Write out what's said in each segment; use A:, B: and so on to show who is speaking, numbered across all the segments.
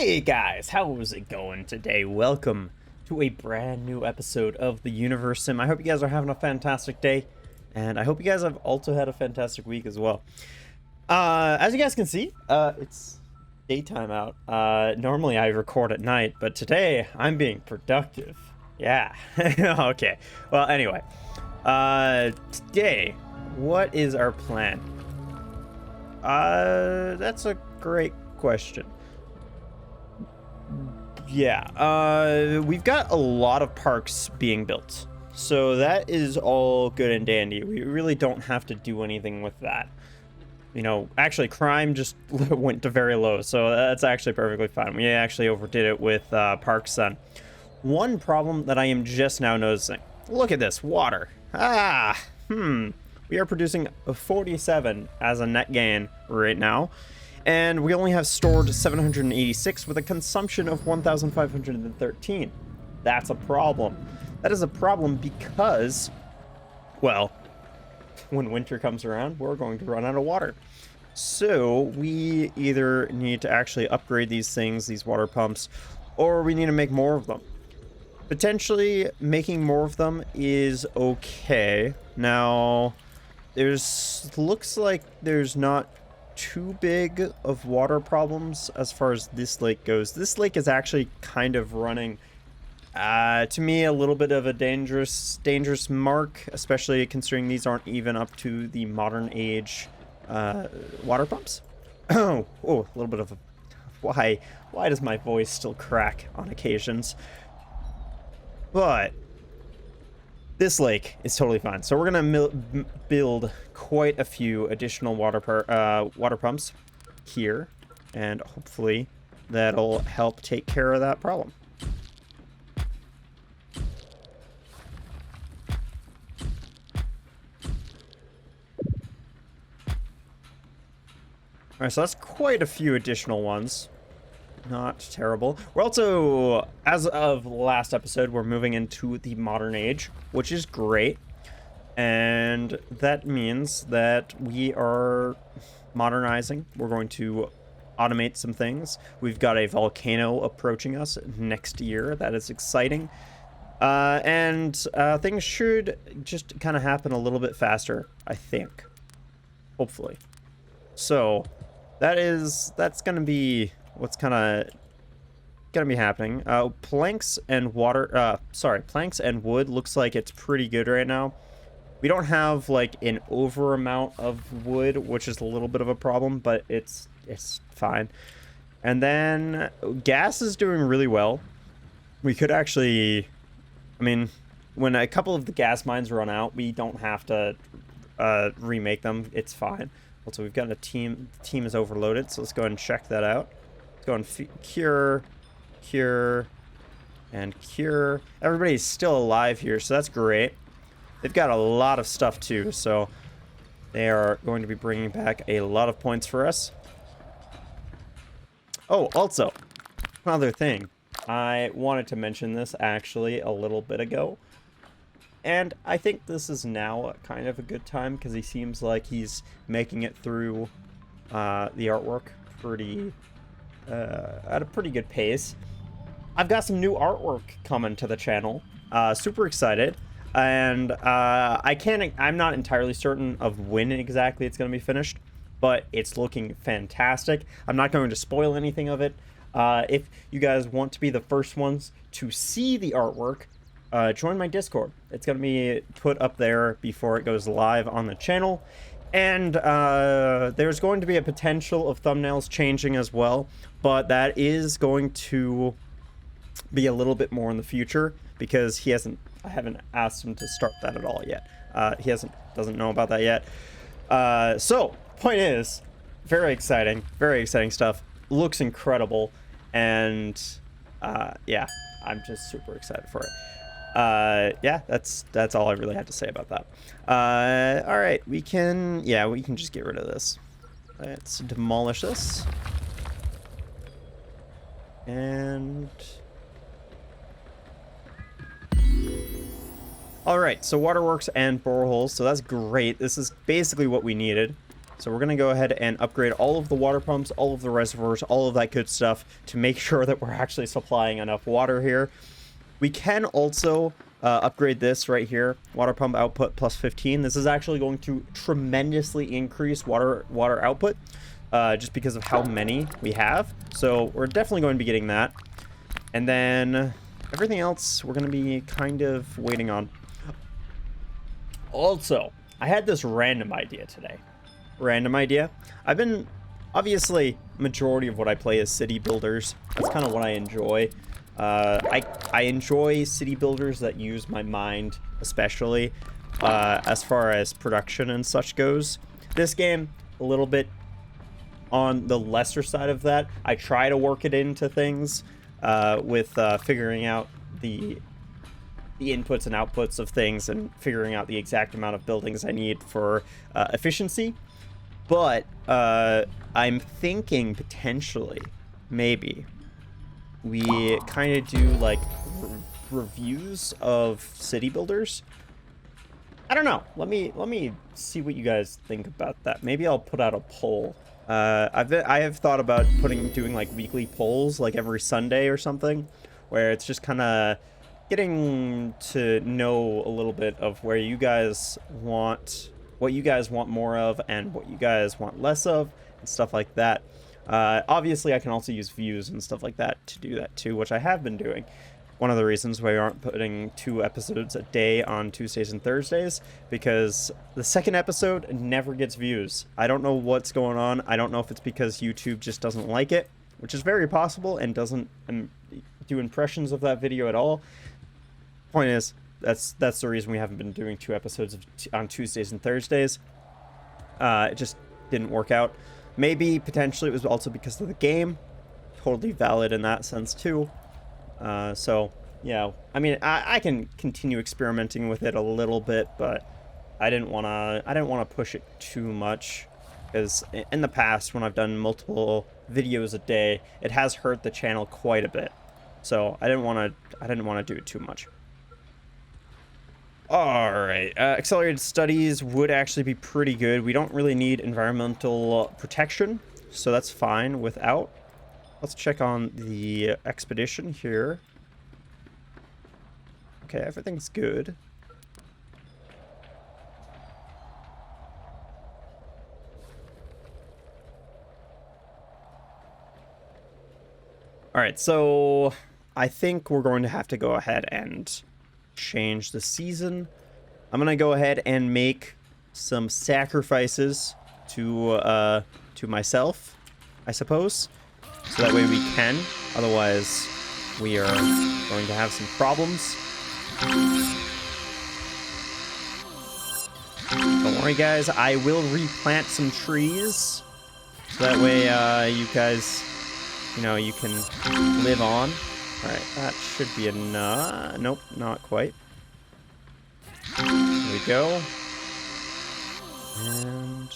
A: Hey guys, how's it going today? Welcome to a brand new episode of the Universim. I hope you guys are having a fantastic day, and I hope you guys have also had a fantastic week as well. As you guys can see, it's daytime out. Normally I record at night, but today I'm being productive. Yeah. Okay. Well, anyway, today, what is our plan? That's a great question. Yeah, we've got a lot of parks being built, so that is all good and dandy. We really don't have to do anything with that. You know, actually, crime just went to very low, so that's actually perfectly fine. We actually overdid it with parks then. One problem that I am just now noticing. Look at this, water. We are producing 47 as a net gain right now. And we only have stored 786 with a consumption of 1,513. That's a problem. That is a problem because, well, when winter comes around, we're going to run out of water. So we either need to actually upgrade these things, these water pumps, or we need to make more of them. Potentially making more of them is okay. Now, looks like there's not too big of water problems as far as this lake goes. This lake is actually kind of running, to me, a little bit of a dangerous mark, especially considering these aren't even up to the modern age water pumps. Oh, a little bit of a... Why does my voice still crack on occasions? But this lake is totally fine. So we're gonna build quite a few additional water pumps here, and hopefully that'll help take care of that problem. All right, so that's quite a few additional ones. Not terrible. We're also, as of the last episode, we're moving into the modern age, which is great. And that means that we are modernizing. We're going to automate some things. We've got a volcano approaching us next year. That is exciting. And things should just kind of happen a little bit faster, I think. Hopefully. So, that's going to be what's kind of gonna be happening. Planks and wood looks like it's pretty good right now. We don't have like an over amount of wood, which is a little bit of a problem, but it's fine. And then gas is doing really well. We could actually, I mean, when a couple of the gas mines run out, we don't have to remake them. It's fine. Also, we've got a team. The team is overloaded, so let's go ahead and check that out. Let's go and cure, and cure. Everybody's still alive here, so that's great. They've got a lot of stuff too, so they are going to be bringing back a lot of points for us. Oh, also, another thing. I wanted to mention this actually a little bit ago. And I think this is now kind of a good time because he seems like he's making it through the artwork at a pretty good pace. I've got some new artwork coming to the channel. Super excited. And I'm not entirely certain of when exactly it's going to be finished, but it's looking fantastic. I'm not going to spoil anything of it. If you guys want to be the first ones to see the artwork, join my Discord. It's going to be put up there before it goes live on the channel. And there's going to be a potential of thumbnails changing as well, but that is going to be a little bit more in the future because I haven't asked him to start that at all yet. He doesn't know about that yet. So, point is, very exciting stuff. Looks incredible, and yeah, I'm just super excited for it. Yeah, that's all I really had to say about that. All right, we can just get rid of this. Let's demolish this. And all right, so waterworks and boreholes, so that's great. This is basically what we needed. So we're going to go ahead and upgrade all of the water pumps, all of the reservoirs, all of that good stuff to make sure that we're actually supplying enough water here. We can also upgrade this right here, water pump output plus 15. This is actually going to tremendously increase water output just because of how many we have. So we're definitely going to be getting that. And then everything else we're going to be kind of waiting on. Also, I had this random idea today. Random idea. I've been, obviously, majority of what I play is city builders. That's kind of what I enjoy. I enjoy city builders that use my mind, especially as far as production and such goes. This game, a little bit on the lesser side of that. I try to work it into things with figuring out the inputs and outputs of things and figuring out the exact amount of buildings I need for efficiency. But I'm thinking potentially, maybe, we kind of do like reviews of city builders. I don't know. Let me see what you guys think about that. Maybe I'll put out a poll. I have thought about doing like weekly polls, like every Sunday or something, where it's just kind of getting to know a little bit of where you guys want, what you guys want more of and what you guys want less of and stuff like that. Obviously I can also use views and stuff like that to do that too, which I have been doing. One of the reasons why we aren't putting 2 episodes a day on Tuesdays and Thursdays, because the second episode never gets views. I don't know what's going on. I don't know if it's because YouTube just doesn't like it, which is very possible, and doesn't do impressions of that video at all. Point is, that's the reason we haven't been doing 2 episodes on Tuesdays and Thursdays. It just didn't work out. Maybe potentially it was also because of the game. Totally valid in that sense too. So yeah, I mean, I can continue experimenting with it a little bit, but I didn't want to push it too much, because in the past when I've done multiple videos a day, it has hurt the channel quite a bit. So I didn't want to do it too much. All right, accelerated studies would actually be pretty good. We don't really need environmental protection, so that's fine without. Let's check on the expedition here. Okay, everything's good. All right, so I think we're going to have to go ahead and change the season. I'm gonna go ahead and make some sacrifices to myself, I suppose, so that way we can. Otherwise, we are going to have some problems. Don't worry, guys. I will replant some trees, so that way you guys, you know, you can live on. All right, that should be enough. Nope, not quite. There we go. And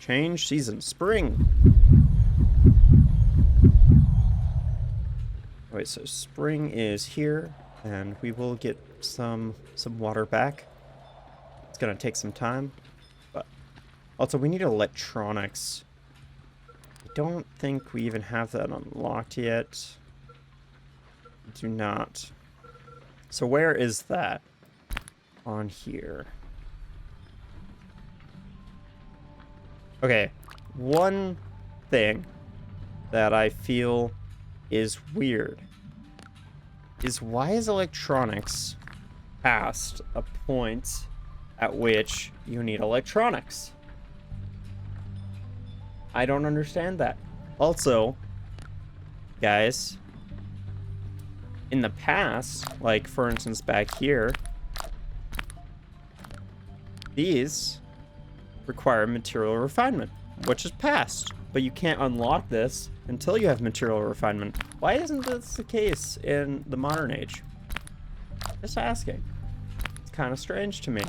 A: change season. Spring. Wait, so spring is here, and we will get some water back. It's gonna take some time, but also we need electronics. I don't think we even have that unlocked yet. Do not. So where is that? On here. Okay, one thing that I feel is weird is, why is electronics past a point at which you need electronics? I don't understand that. Also, guys, in the past, like for instance back here, these require material refinement, which is passed, but you can't unlock this until you have material refinement. Why isn't this the case in the modern age? Just asking. It's kind of strange to me.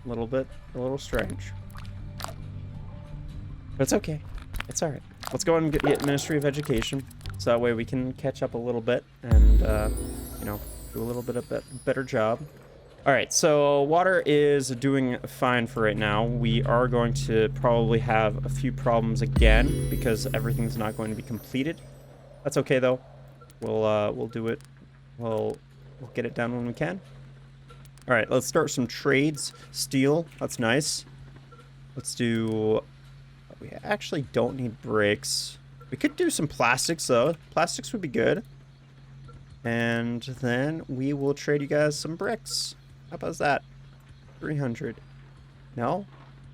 A: A little strange. But it's okay. It's all right. Let's go and get Ministry of Education, so that way we can catch up a little bit and, you know, do a little bit of better job. All right, so water is doing fine for right now. We are going to probably have a few problems again because everything's not going to be completed. That's okay though. We'll do it. We'll get it done when we can. All right, let's start some trades. Steel, that's nice. Let's do. We actually don't need bricks. We could do some plastics though. Plastics would be good. And then we will trade you guys some bricks. How about that? 300. No,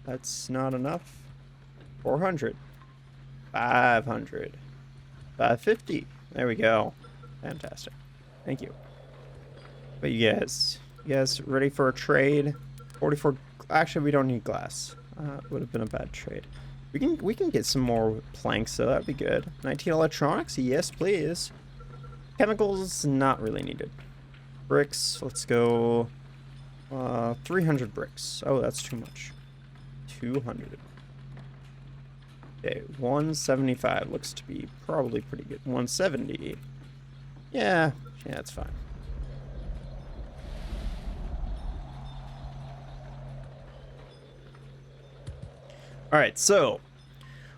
A: that's not enough. 400. 500. 550. There we go. Fantastic. Thank you. But you guys ready for a trade? 44. Actually, we don't need glass. Would have been a bad trade. We can get some more planks though. That'd be good. 19 electronics. Yes, please. Chemicals not really needed. Bricks. Let's go. 300 bricks. Oh, that's too much. 200. Okay, 175 looks to be probably pretty good. 170. Yeah, it's fine. All right, so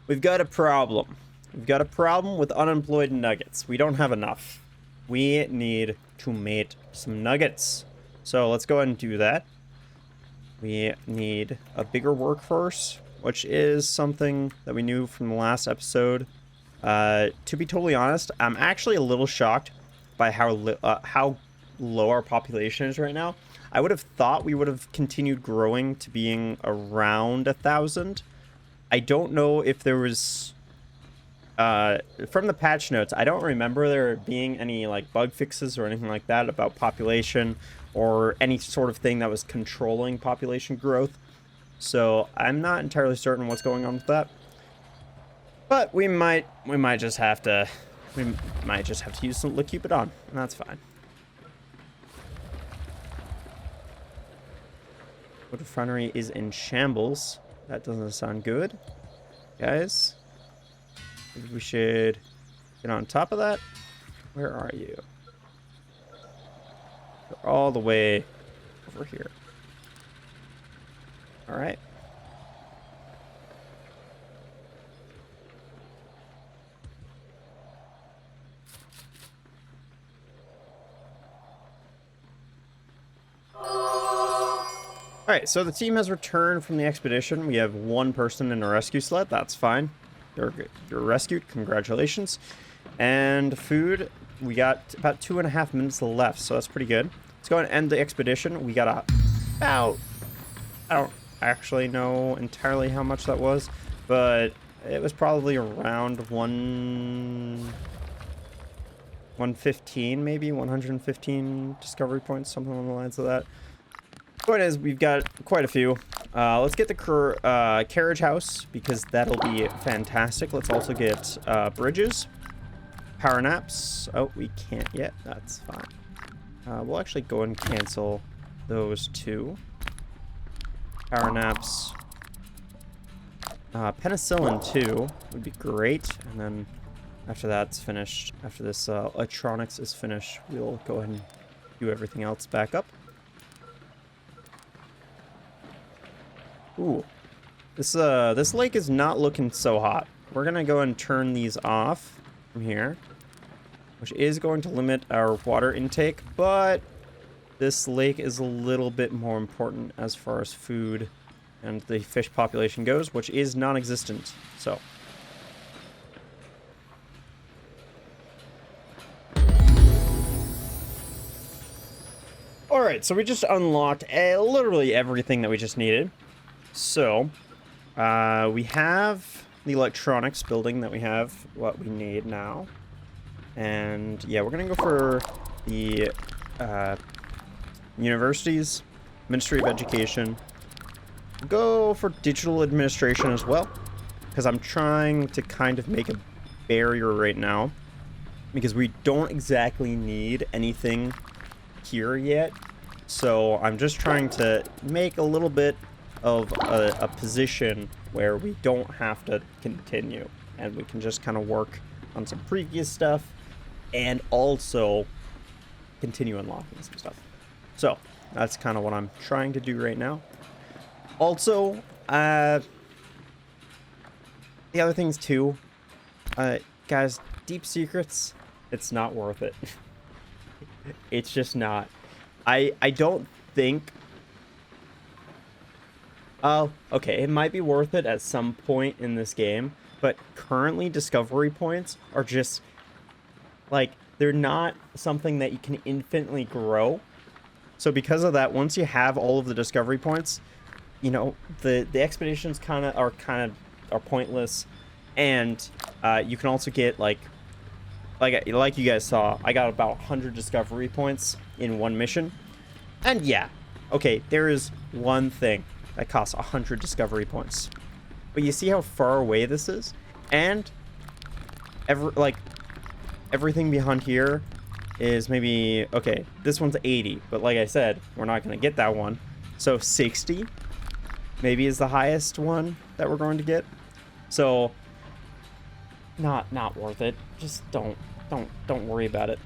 A: we've got a problem. We've got a problem with unemployed nuggets. We don't have enough. We need to mate some nuggets. So let's go ahead and do that. We need a bigger workforce, which is something that we knew from the last episode. To be totally honest, I'm actually a little shocked by how low our population is right now. I would have thought we would have continued growing to being around 1,000. I don't know if there was... from the patch notes, I don't remember there being any like bug fixes or anything like that about population or any sort of thing that was controlling population growth. So I'm not entirely certain what's going on with that. But we might just have to use some Cupid on, and that's fine. Wood refinery is in shambles. That doesn't sound good, guys. Maybe we should get on top of that. Where are you? You're all the way over here. All right. All right, so the team has returned from the expedition. We have one person in a rescue sled. That's fine. You're rescued. Congratulations. And food, we got about 2.5 minutes left, so that's pretty good. Let's go ahead and end the expedition. We got about... I don't actually know entirely how much that was, but it was probably around 115, maybe 115 discovery points, something along the lines of that. Point is, we've got quite a few. Let's get the carriage house because that'll be fantastic. Let's also get bridges, power naps. Oh, we can't yet. That's fine. We'll actually go and cancel those two. Power naps. Penicillin too would be great. And then after that's finished, after this electronics is finished, we'll go ahead and do everything else back up. Ooh, this lake is not looking so hot. We're gonna go and turn these off from here, which is going to limit our water intake, but this lake is a little bit more important as far as food and the fish population goes, which is non-existent. So all right, so we just unlocked literally everything that we just needed. So, we have the electronics building that we have what we need now. And yeah, we're going to go for the universities, Ministry of Education. Go for digital administration as well, because I'm trying to kind of make a barrier right now, because we don't exactly need anything here yet. So I'm just trying to make a little bit of a position where we don't have to continue and we can just kind of work on some previous stuff and also continue unlocking some stuff. So That's kind of what I'm trying to do right now. Also, the other things too, guys, deep secrets, it's not worth it. It's just not. I don't think. Oh, okay, it might be worth it at some point in this game, but currently discovery points are just like, they're not something that you can infinitely grow. So because of that, once you have all of the discovery points, you know, the expeditions are pointless, and you can also get like you guys saw, I got about 100 discovery points in one mission. And yeah, okay, there is one thing that costs 100 discovery points, but you see how far away this is, and everything behind here is maybe, okay, this one's 80, but like I said, we're not gonna get that one, so 60 maybe is the highest one that we're going to get. So not worth it. Just don't worry about it.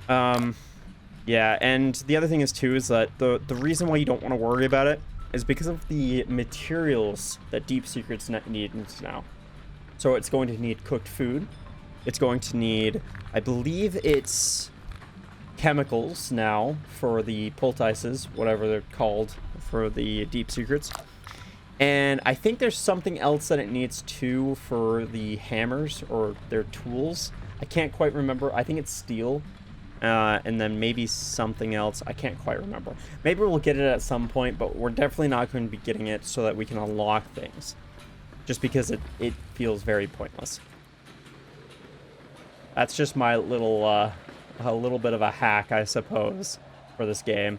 A: Yeah, and the other thing is too is that the reason why you don't want to worry about it is because of the materials that Deep Secrets needs now. So it's going to need cooked food. It's going to need, I believe it's chemicals now for the poultices, whatever they're called for the Deep Secrets. And I think there's something else that it needs too for the hammers or their tools. I can't quite remember. I think it's steel. And then maybe something else. I can't quite remember. Maybe we'll get it at some point, but we're definitely not going to be getting it so that we can unlock things. Just because it feels very pointless. That's just my little, a little bit of a hack, I suppose, for this game.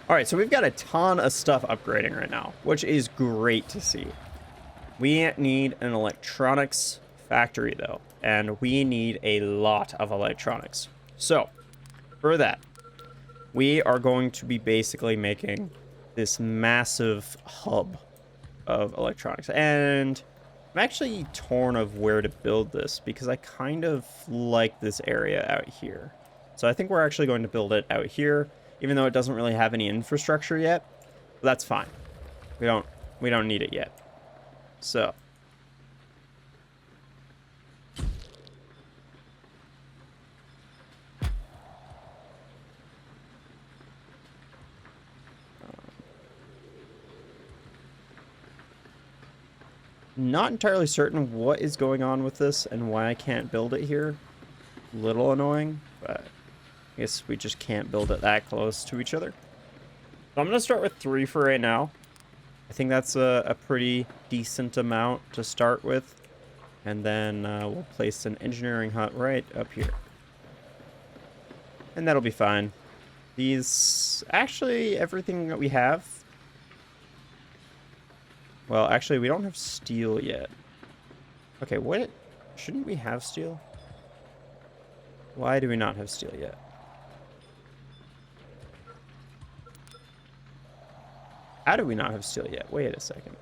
A: All right, so we've got a ton of stuff upgrading right now, which is great to see. We need an electronics factory, though, and we need a lot of electronics. So, for that, we are going to be basically making this massive hub of electronics. And I'm actually torn of where to build this, because I kind of like this area out here. So I think we're actually going to build it out here, even though it doesn't really have any infrastructure yet. But that's fine. We don't need it yet. So not entirely certain what is going on with this and why I can't build it here. Little annoying, but I guess we just can't build it that close to each other. So I'm going to start with 3 for right now. I think that's a pretty decent amount to start with. And then we'll place an engineering hut right up here. And that'll be fine. These, actually, everything that we have. Well, actually, we don't have steel yet. Okay, what? Shouldn't we have steel? Why do we not have steel yet? How do we not have steel yet? Wait a second.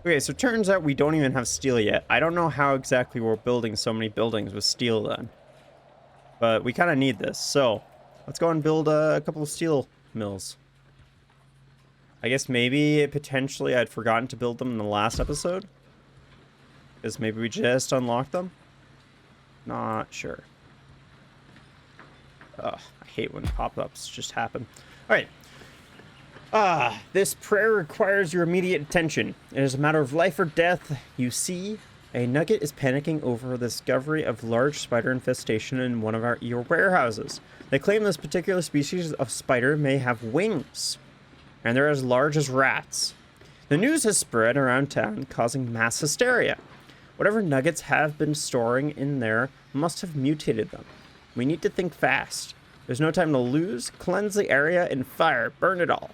A: Okay, so it turns out we don't even have steel yet. I don't know how exactly we're building so many buildings with steel then. But we kind of need this, so let's go and build a couple of steel mills. I guess maybe potentially I'd forgotten to build them in the last episode. Because maybe we just unlocked them? Not sure. Ugh, I hate when pop-ups just happen. Alright. This prayer requires your immediate attention. It is a matter of life or death. You see, a nugget is panicking over the discovery of large spider infestation in one of your warehouses. They claim this particular species of spider may have wings, and they're as large as rats. The news has spread around town, causing mass hysteria. Whatever nuggets have been storing in there must have mutated them. We need to think fast. There's no time to lose. Cleanse the area and fire. Burn it all.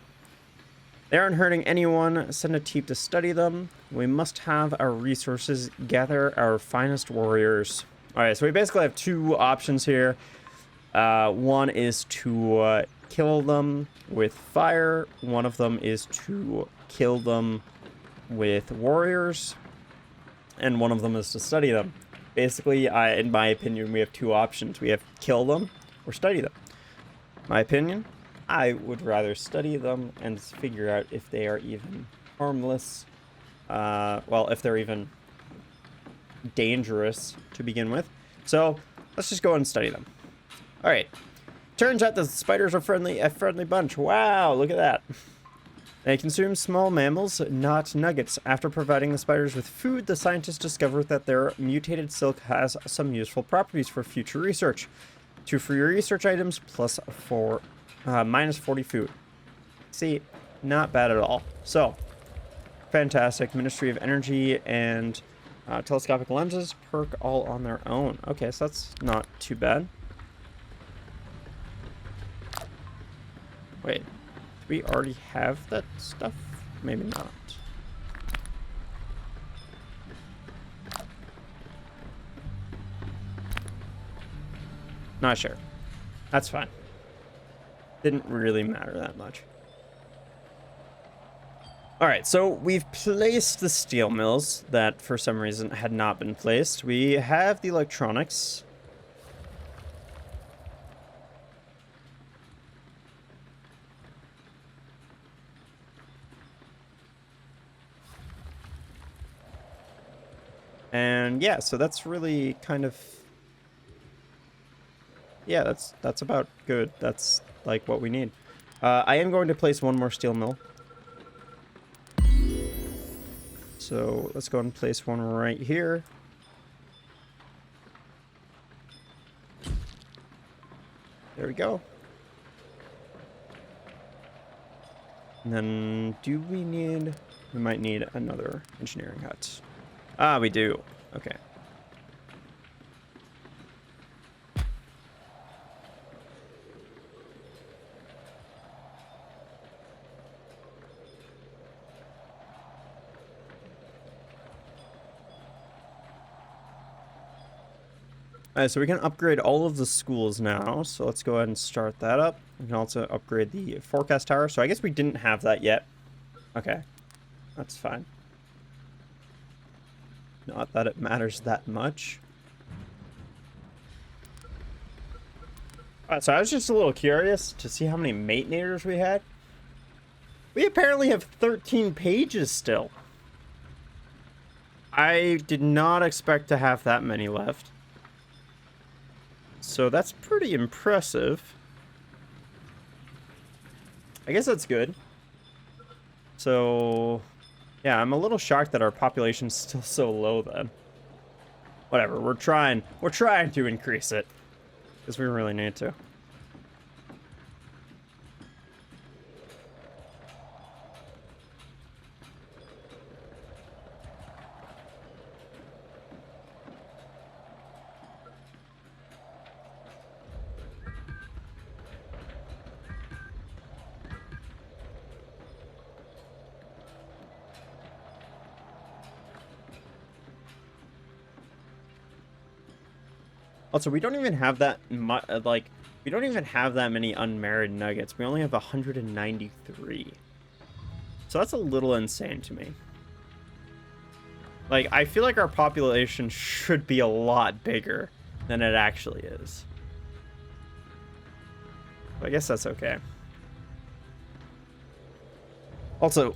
A: They aren't hurting anyone. Send a team to study them. We must have our resources. Gather our finest warriors. All right, so we basically have two options here. One is to kill them with fire. One of them is to kill them with warriors. And one of them is to study them. Basically, in my opinion, we have two options. We have kill them or study them. My opinion, I would rather study them and figure out if they are even harmless. Well, if they're even dangerous to begin with. So let's just go and study them. All right. Turns out the spiders are a friendly bunch. Wow, look at that. They consume small mammals, not nuggets. After providing the spiders with food, the scientists discovered that their mutated silk has some useful properties for future research. 2 free research items plus minus 40 food. See, not bad at all. So, fantastic. Ministry of Energy and telescopic lenses perk all on their own. Okay, so that's not too bad. Wait. We already have that stuff? Maybe not. Not sure. That's fine. Didn't really matter that much. Alright, so we've placed the steel mills that for some reason had not been placed. We have the electronics. And yeah, so that's really kind of, yeah, that's about good. That's like what we need. I am going to place one more steel mill. So let's go and place one right here. There we go. And then we might need another engineering hut. Ah, we do. Okay. Alright, so we can upgrade all of the schools now. So let's go ahead and start that up. We can also upgrade the forecast tower. So I guess we didn't have that yet. Okay. That's fine. Not that it matters that much. So I was just a little curious to see how many matenators we had. We apparently have 13 pages still. I did not expect to have that many left. So that's pretty impressive. I guess that's good. So yeah, I'm a little shocked that our population's still so low then. Whatever, we're trying to increase it. Because we really need to. Also, we don't even have that much, we don't even have that many unmarried nuggets. We only have 193. So that's a little insane to me. Like, I feel like our population should be a lot bigger than it actually is. But I guess that's okay. Also,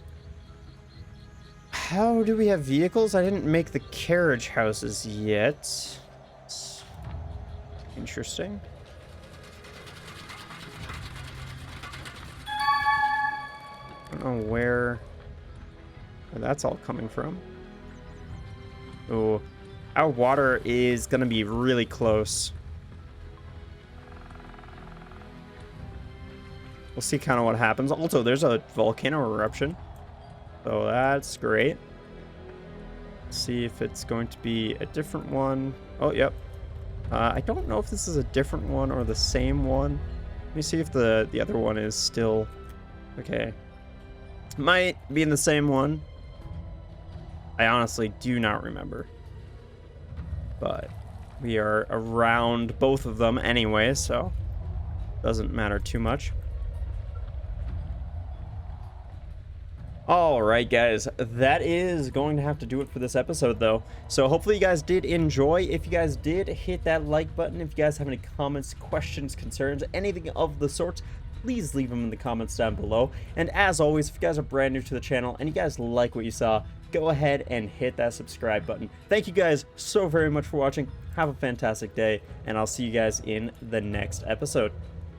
A: how do we have vehicles? I didn't make the carriage houses yet. Interesting. I don't know where that's all coming from. Oh, our water is gonna be really close. We'll see kind of what happens. Also, there's a volcano eruption, so that's great. Let's see if it's going to be a different one. Oh, yep. I don't know if this is a different one or the same one. Let me see if the other one is still... Okay. Might be in the same one. I honestly do not remember. But we are around both of them anyway, so doesn't matter too much. Alright guys, that is going to have to do it for this episode though. So hopefully you guys did enjoy. If you guys did, hit that like button. If you guys have any comments, questions, concerns, anything of the sort, please leave them in the comments down below. And as always, if you guys are brand new to the channel and you guys like what you saw, go ahead and hit that subscribe button. Thank you guys so very much for watching. Have a fantastic day, and I'll see you guys in the next episode.